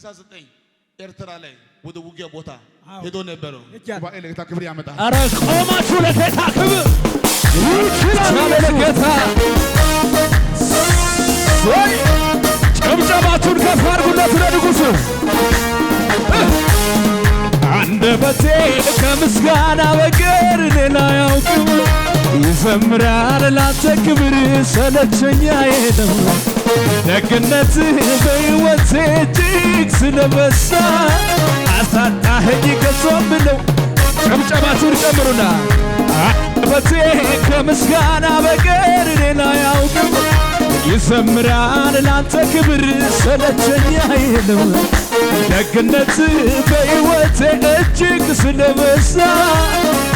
69 ኤርትራ ላይ ወደ ውጊያ ቦታ ሄዶ ነበር። ጉባኤ ለጌታ ክብር ያመጣል። አረ ቆማችሁ ለጌታ ክብር ይችላል። ለጌታ ወይ ጨብጨባችሁን ከፍ አድርጉለት ለንጉሡ። አንደበቴ ከምስጋና በቀር ሌላ አያውቅም። ይዘምራል ላንተ ክብር ሰለቸኝ አይልም። ደግነትህ በሕይወቴ እጅግ ስለበዛ አሳጣኸኝ ከቶም ብለው ጨብጨባችሁን ጨምሩና አንደበቴ ከምስጋና በቀር ሌላ አያውቅም። ይዘምራል ላንተ ክብር ሰለቸኝ አይልም። ደግነትህ በሕይወቴ እጅግ ስለበዛ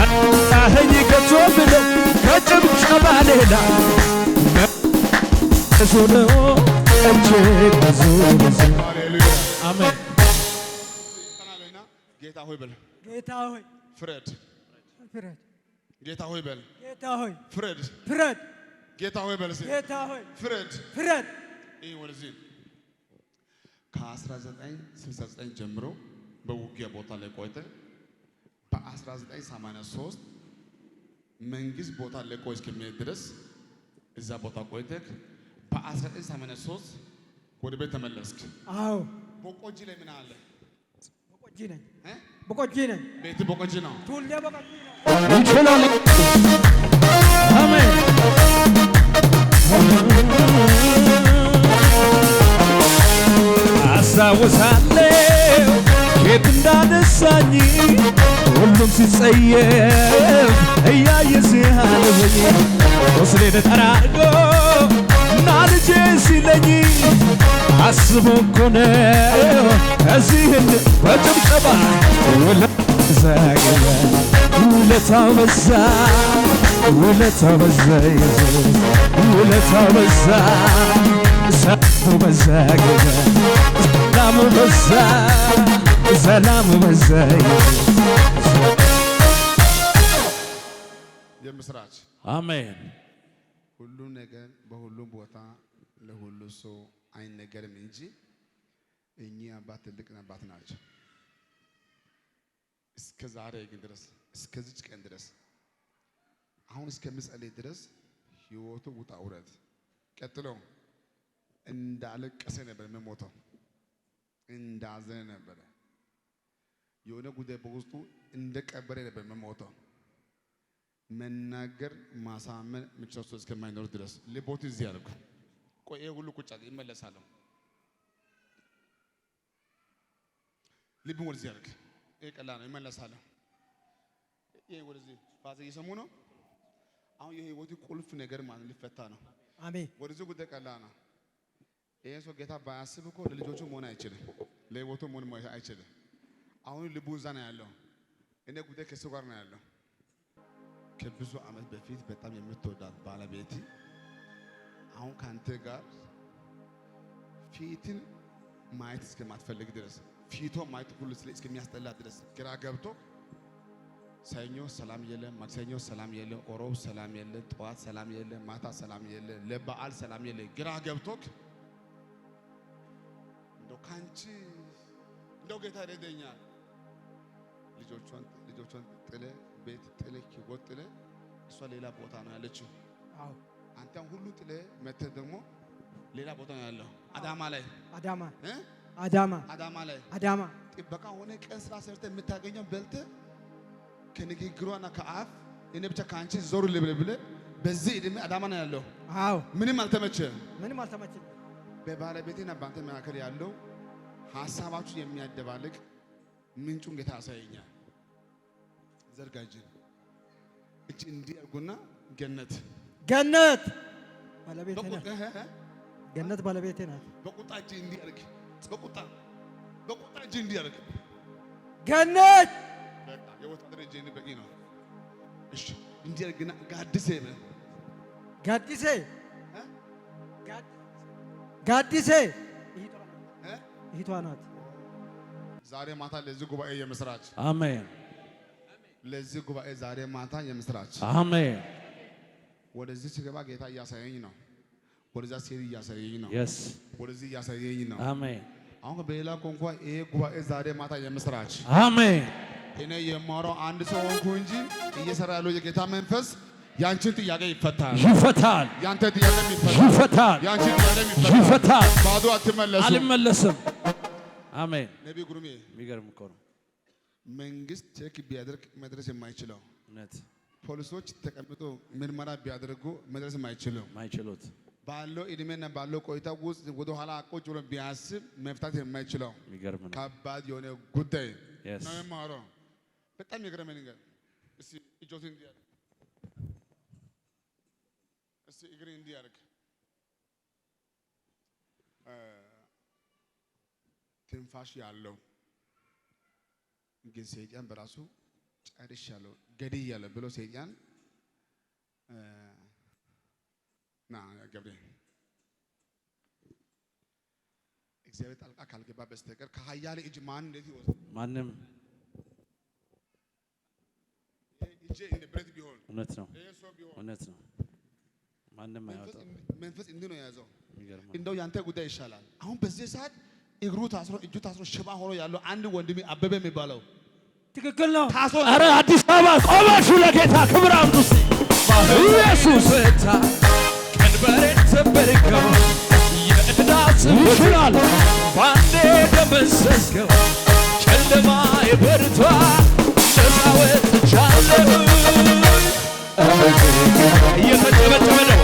አሳጣኸኝ ከቶም ብለው ከጭብጨባ ሌላ ብዙ ነው እጅግ ብዙ ብዙ። አሜን። ጌታ ሆይ በል። ጌታ ሆይ ፍረድ። ፍረድ። ጌታ ሆይ በል። ጌታ ሆይ ፍረድ። ፍረድ። ጌታ ሆይ በል። ጌታ ሆይ ፍረድ። ፍረድ። ይህ ወደዚህ ከ1969 ጀምሮ በውጊያ ቦታ ላይ ቆይተ በ1983 መንግስት ቦታ ለቆ እስከሚሄድ ድረስ እዛ ቦታ ቆይተህ በ1983 ወደ ቤት ተመለስክ። አዎ። ቦቆጂ ላይ ምን አለ? ቦቆጂ ነኝ። ቦቆጂ ነኝ። ቤት ቦቆጂ ነው። ቱሌ ቦቆጂ ነው። ይችላል። አሜን። አስታውሳለሁ የት እንዳነሳኝ ሁሉም ሲጸየፍ እያየ ሲያልፈኝ ቁስሌን ጠራርጎ ና ልጄ ሲለኝ አስቦ እኮ ነው እዚህን በጭብጨባ ዘገበ ውለታው በዛ ውለታው በዛ ውለታው በዛ ሰላሙ በዛ ገበ ሰላሙ በዛ ሰላሙ በዛ የምስራች አሜን። ሁሉ ነገር በሁሉም ቦታ ለሁሉ ሰው አይነገርም እንጂ እኚህ አባት ትልቅ አባት ናቸው። እስከ ዛሬ ግን ድረስ እስከዚች ቀን ድረስ አሁን እስከምጸልይ ድረስ ህይወቱ ውጣ ውረድ ቀጥሎ እንዳለቀሰ ነበር የምሞተው፣ እንዳዘነ ነበር። የሆነ ጉዳይ በውስጡ እንደቀበረ ነበር የምሞተው። መናገር ማሳመን ምቾት እስከማይኖር ድረስ ልቦት እዚህ አልኩ። ቆይ ይሄ ሁሉ ቁጭ ይመለሳለሁ። ልብን ወደዚህ አልኩ። ይሄ ቀላል ነው፣ ይመለሳለሁ። ይሄ ወደዚህ ባዘ እየሰሙ ነው። አሁን የህይወቱ ቁልፍ ነገር ማለት ሊፈታ ነው። አሜን። ወደዚህ ጉዳይ ቀላል ነው። ይሄ ሰው ጌታ ባያስብ እኮ ለልጆቹ መሆን አይችልም፣ ለህይወቱ መሆን አይችልም። አሁን ልቡ እዛ ነው ያለው። እኔ ጉዳይ ከሱ ጋር ነው ያለው። ከብዙ ዓመት በፊት በጣም የምትወዳት ባለቤት አሁን ካንተ ጋር ፊትን ማየት እስከማትፈልግ ድረስ ፊቷ ማየት ሁሉ እስከሚያስጠላ ድረስ ግራ ገብቶ ሰኞ ሰላም የለ፣ ማክሰኞ ሰላም የለ፣ ሮብ ሰላም የለ፣ ጠዋት ሰላም የለ፣ ማታ ሰላም የለ፣ ለበዓል ሰላም የለ፣ ግራ ገብቶክ እንደው ካንቺ እንደው ጌታ ይረዳኛል ልጆቿን ጥለ ቤት ጥለ ህይወት ጥለ እሷ ሌላ ቦታ ነው ያለችው። አዎ። አንተም ሁሉ ጥለ መተህ ደግሞ ሌላ ቦታ ነው ያለው። አዳማ ላይ አዳማ ጥበቃ ሆነ ቀን ስራ ሰርተህ የምታገኘው በልተህ ከንግግሯና ከአፍ እኔ ብቻ ካንቺ ዞር ልብለ በዚህ እድሜ አዳማ ነው ያለው። አዎ። ምንም አልተመቸም። በባለቤቴና በአንተ መካከል ያለው ሐሳባችሁ የሚያደባልቅ ምንጩን ጌታ ያሳየኛል። ዘርጋጅ እጅ እንዲህ አድርጎና ገነት ባለቤቴ ናት። ገነት ባለቤቴ ናት። በቁጣ እጅ እንዲህ አድርግ። በቁጣ እጅ እንዲህ አድርግ። ገነት በቃ የወታደር እጅ በቂ ነው። እሺ እንዲህ አድርግና ጋድሴ እህቷ ናት። ዛሬ ማታ ለዚህ ጉባኤ የምስራች። አሜን። ለዚህ ጉባኤ ዛሬ ማታ የምስራች። አሜን። ወደዚህ ሲገባ ጌታ እያሳየኝ ነው። ወደዛ ሲሄድ እያሳየኝ ነው። yes ወደዚህ እያሳየኝ ነው። አሜን። አሁን በሌላ ቋንቋ ይሄ ጉባኤ ዛሬ ማታ የምስራች አሜን እኔ የማወራው አንድ ሰው ሆንኩ እንጂ እየሰራ ያለው የጌታ መንፈስ ያንቺን ጥያቄ ይፈታል ይፈታል ያንተ ጥያቄ ይፈታል ይፈታል ያንቺን ጥያቄ ይፈታል ይፈታል ባዶ አትመለሱ አልመለስም አሜን ነቢ ጉሩሜ የሚገርም እኮ ነው መንግስት ቼክ ቢያደርግ መድረስ የማይችለው እውነት ፖሊሶች ተቀምጦ ምርመራ ቢያደርጉ መድረስ የማይችለው ማይችሉት ባለው እድሜና ባለው ቆይታ ውስጥ ወደ ኋላ ቁጭ ብሎ ቢያስብ መፍታት የማይችለው የሚገርም ነው ከባድ የሆነ ጉዳይ Yes. ነው የማወራው። በጣም የገረመኝ ነገር እስቲ እጆትን እንዲያርግ እስቲ እግሬ እንዲያርግ ትንፋሽ ያለው ግን ሰይጣን በራሱ ጨርሻለሁ ገድያለሁ ብሎ ሰይጣን ና ገብርኤል እግዚአብሔር ጣልቃ ካልገባ በስተቀር ከኃያል እጅ ማን እንዴት ይወስድ? ማንም እጄ እንደ ብረት ቢሆን እውነት ነው ይሄ ሰው ቢሆን እውነት ነው ማንም አይወጣም መንፈስ እንዲህ ነው የያዘው። የሚገርም እንደው ያንተ ጉዳይ ይሻላል። አሁን በዚህ ሰዓት እግሩ ታስሮ እጁ ታስሮ ሽባ ሆኖ ያለው አንድ ወንድሜ አበበ የሚባለው ትክክል ነው። ታስሮ አረ አዲስ አበባ ቆማችሁ ለጌታ ክብር አምጡ ኢየሱስ ታ ቀንበሬን ሰበርከው የዕዳ ይችላል ባንዴ ደመሰስከው ጨለማ የበርቷ ነፃ ወጥቻለሁ እየተጨበጨበ ነው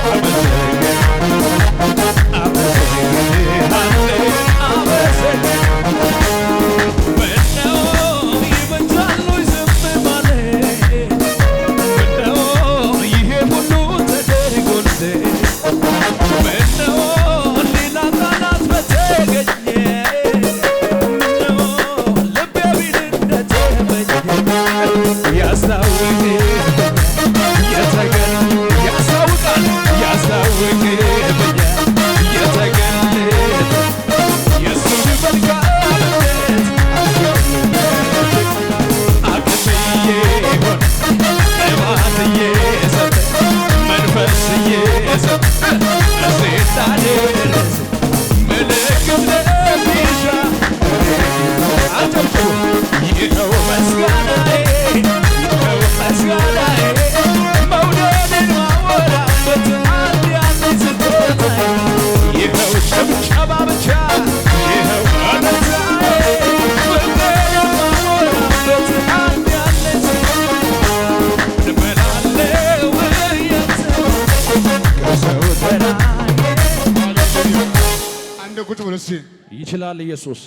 ይችላል ኢየሱስ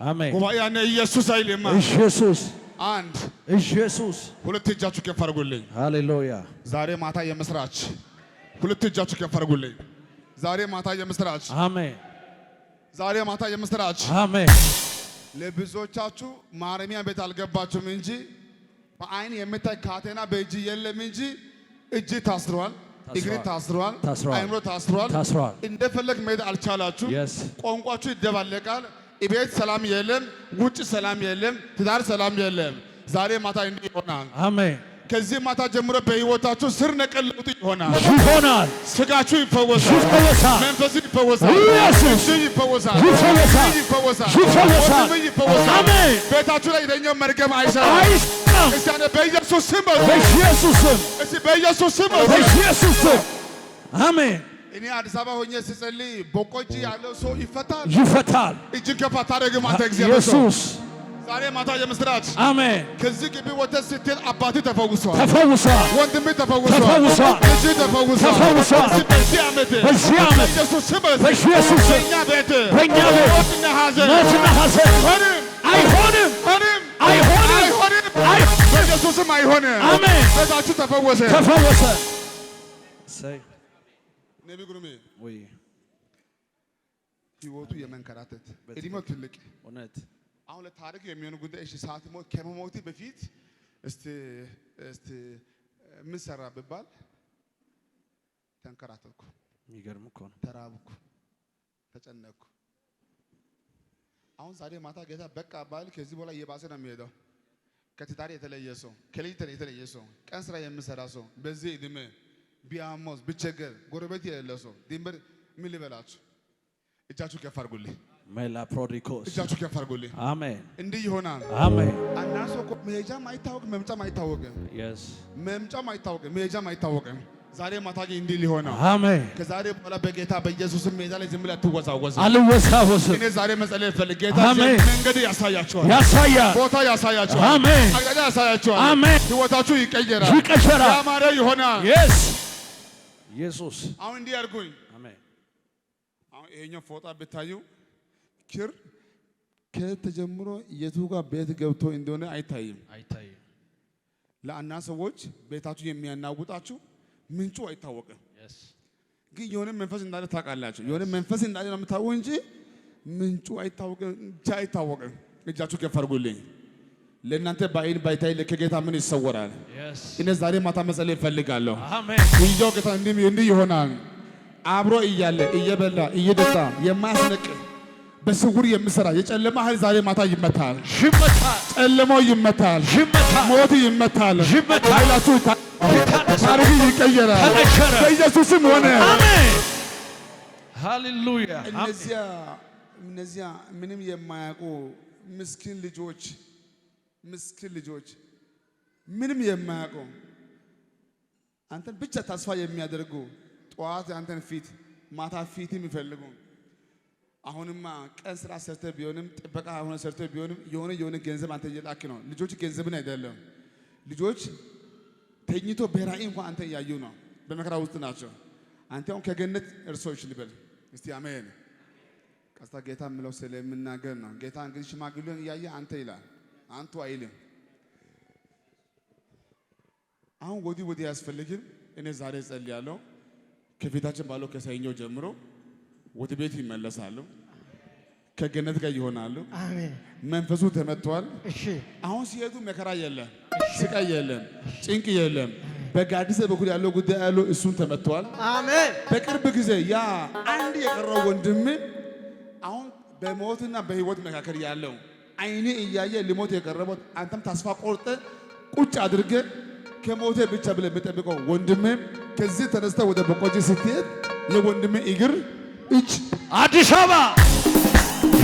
አሜን ጉባኤ ያኔ ኢየሱስ አይልማ ኢየሱስ አንድ ኢየሱስ ሁለት እጃችሁ ከፍ አድርጉልኝ። ሃሌሉያ ዛሬ ማታ የምስራች ሁለት እጃችሁ ከፍ አድርጉልኝ። ዛሬ ማታ የምስራች አሜን ዛሬ ማታ የምስራች አሜን ለብዙዎቻችሁ ማረሚያ ቤት አልገባችሁም እንጂ በአይን የምታይ ካቴና በእጅ የለም እንጂ እጅ ታስሯል፣ እግር ታስሯል፣ አይምሮ ታስሯል። እንደፈለግ መሄድ አልቻላችሁ። ቋንቋችሁ ይደባለቃል። ቤት ሰላም የለም፣ ውጭ ሰላም የለም፣ ትዳር ሰላም የለም። ዛሬ ማታ እንዲህ ይሆናል። አሜን። ከዚህ ማታ ጀምሮ በህይወታችሁ ስር ነቀል ለውጥ ይሆናል። ስጋችሁ ይፈወሳል፣ መንፈሱ ይፈወሳል፣ እጅ ይፈወሳል፣ ይፈወሳል። ቤታችሁ ላይ የትኛው መርገም አይሰራም። እስቲ በኢየሱስ ስም እስቲ በኢየሱስ ስም አሜን። እኔ አዲስ አበባ ሆኜ ስጸልይ በቆጂ ያለው ሰው ይፈታል። እጅን ከፍ አታደርግም አንተ እግዚአብሔር ሰው። ዛሬ ማታ የምስራች አሜን። ከዚህ ግቢ ወጥተህ ስትል አባትህ ተፈውሷል፣ ወንድምህ ተፈውሷል፣ ልጅህ ተፈውሷል። በዚህ ዓመት በኢየሱስ ስም በእኛ ቤት ሞትና ሐዘን አይሆንም። በኢየሱስ ስም አይሆንም። ቤታችሁ ተፈወሰ። ነቢ ጉሩሜ ወይ ህይወቱ የመንከራተት እድሜው ትልቅ እውነት አሁን ለታሪክ የሚሆን ጉዳይ እሺ፣ ሰዓት ከመሞቴ በፊት እስቲ ምን ሰራ ብባል ተንከራተትኩ። የሚገርም እኮ ነው። ተራብኩ፣ ተጨነቅኩ። አሁን ዛሬ ማታ ጌታ በቃ ባል ከዚህ በኋላ እየባሰ ነው የሚሄደው። ከትዳር የተለየ ሰው፣ ከልጅ የተለየ ሰው፣ ቀን ስራ የሚሰራ ሰው በዚህ እድሜ ቢያሞስ ብቸገር ጎረቤት የሌለ ሰው ድንበር ምን ልበላችሁ? እጃችሁ ከፍ አድርጉልኝ። ሜላፕሮዲኮስ እጃችሁ ከፍ አድርጉልኝ። አሜን እንዲህ ይሆናል። አሜን አንዳንድ ሰው እኮ መሄጃም አይታወቅም መምጫም አይታወቅም። የስ መምጫም አይታወቅም መሄጃም አይታወቅም። ዛሬ ማታ ግን እንዲህ ሊሆን ነው። አሜን ከዛሬ በኋላ በጌታ በኢየሱስም ሜዳ ላይ ዝም ብለህ አትወዛወዝም። አልወሳወስም እኔ ዛሬ መጸለይ ፈልግ ጌታ አሜን። መንገድ ያሳያችኋል፣ ያሳያል ቦታ ያሳያችኋል፣ አሜን አቅጣጫ ያሳያችኋል። አሜን ህይወታችሁ ይቀየራል፣ ይቀየራል ያማረ ይሆናል። የስ ኢየሱስ አሁን እንዲህ አድርጉኝ። አሜን አሁን ይሄኛው ፎጣ ብታዩ ክር ከየት ተጀምሮ የቱ ጋር ቤት ገብቶ እንደሆነ አይታይም። አይታይም ለአንዳንድ ሰዎች ቤታችሁ የሚያናውጣችሁ ምንጩ አይታወቅም። የስ ግን የሆነ መንፈስ እንዳለ ታውቃላችሁ። የሆነ መንፈስ እንዳለ ነው የምታውቁ እንጂ ምንጩ አይታወቅም፣ እጃ አይታወቅም። እጃችሁ ከፍ አድርጉልኝ። ለእናንተ በአይን ባይታይ ከጌታ ምን ይሰወራል? የስ እኔ ዛሬ ማታ መጸለይ እፈልጋለሁ። አሜን ይኸው ጌታ እንዲህ ይሆናል። አብሮ እያለ እየበላ እየጠጣ የማያስነቅ በስውር የምሰራ የጨለማ ኃይል ዛሬ ማታ ይመታል። ይመታል ጨለማው ይመታል። ይመታል ሞት ይመታል። ይመታል። ኃይላችሁ ታሪክ ይቀየራል። ተቀየረ። በኢየሱስም ሆነ። አሜን ሃሌሉያ እነዚያ ምንም የማያውቁ ምስኪን ልጆች ምንም የማያውቁ አንተን ብቻ ተስፋ የሚያደርጉ ጠዋት አንተን ፊት ማታ ፊት የሚፈልጉ አሁንማ ቀን ስራ ሰርተ ቢሆንም ጥበቃ ሆነ ሰርተ ቢሆንም የሆነ ገንዘብ አንተ እየላክ ነው። ልጆች ገንዘብን አይደለም። ልጆች ተኝቶ በራእይ እንኳን አንተ እያዩ ነው። በመከራ ውስጥ ናቸው። አንተ አሁን ከገነት እርሶች ልበል እስቲ አሜን። ቀስታ ጌታ ምለው ስለምናገር ነው። ጌታ እንግዲህ ሽማግሌውን እያየ አንተ ይላል፣ አንቱ አይልም። አሁን ወዲህ ያስፈልግም። እኔ ዛሬ ጸልያለሁ። ከፊታችን ባለው ከሰኞ ጀምሮ ወደ ቤት ይመለሳሉ። ከገነት ጋር ይሆናሉ። አሜን መንፈሱ ተመቷል። እሺ አሁን ሲሄዱ መከራ የለም፣ ስቃይ የለም፣ ጭንቅ የለም። በጋዲስ በኩል ያለው ጉዳይ ያለው እሱን ተመቷል። አሜን በቅርብ ጊዜ ያ አንድ የቀረው ወንድም አሁን በሞትና በህይወት መካከል ያለው አይኔ እያየ ሊሞት የቀረበው አንተም ተስፋ ቆርጠ ቁጭ አድርገ ከሞቴ ብቻ ብለህ የምጠብቀው ወንድም ከዚህ ተነስተ ወደ በቆጂ ስትሄድ የወንድም እግር እጅ አዲስ አበባ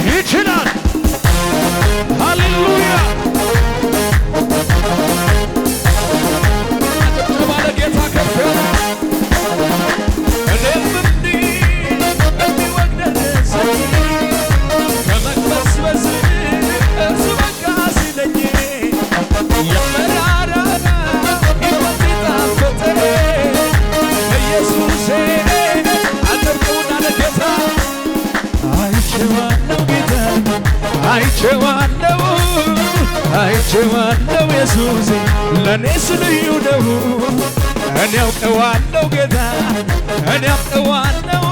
ይችላል። ሃሌሉያ ባለ ጌታ ከፍ እኔም እንዲህ ወግደት ከመቅበስበስ እርሱ በቃ ሲለኝ የመራራ ሕይወት ጣፈጠ ኢየሱሴ አጠርቁና ለጌታ አይቼዋለሁ ጌታ አይቼዋለሁ ኢየሱስ ለኔስ ልዩ ነው። እኔ አውቀዋለሁ ጌታ እኔ አውቀዋለሁ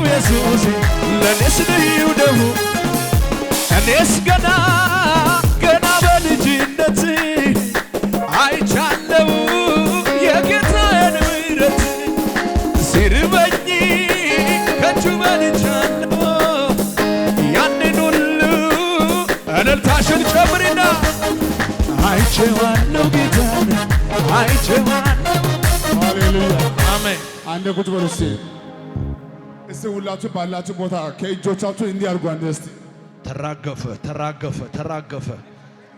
ኢየሱስ ለኔስ ልዩ ነው። እኔስ ገና በልጅነት አይቻለሁ የጌታዬን ምሕረት ሲርበኝ ከእጁ በልቻለሁ ያንን ሁሉ እልልታሽን ጨምሪና አይቼዋለሁ ጌታን አይቼዋለሁ። ሃሌሉያ አሜን። አንዴ ቁጭ በሉ እስቲ ሁላችሁ ባላችሁ ቦታ ከእጆቻችሁ እንዲህ አድርጉ። አንዴ እስቲ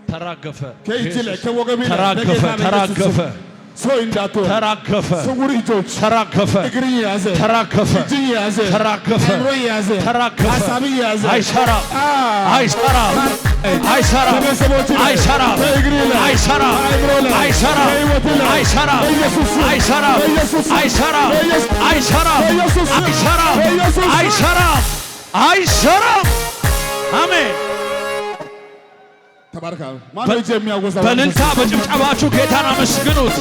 ተራገፈ ከእጅ ላይ ከወገብ ላይ ተራገፈ ሰው እንዳትሆን ተራገፈ ስውር እጆች ተራገፈ እግር የያዘ ተራገፈ እጅ የያዘ ተራገፈ አእምሮ የያዘ ተራገፈ ሀሳብ የያዘ አይሰራም አሜን። ተባረካል። ማን ነው የሚያወዛው? በእልልታ በጭብጨባችሁ ጌታን አመስግኑት።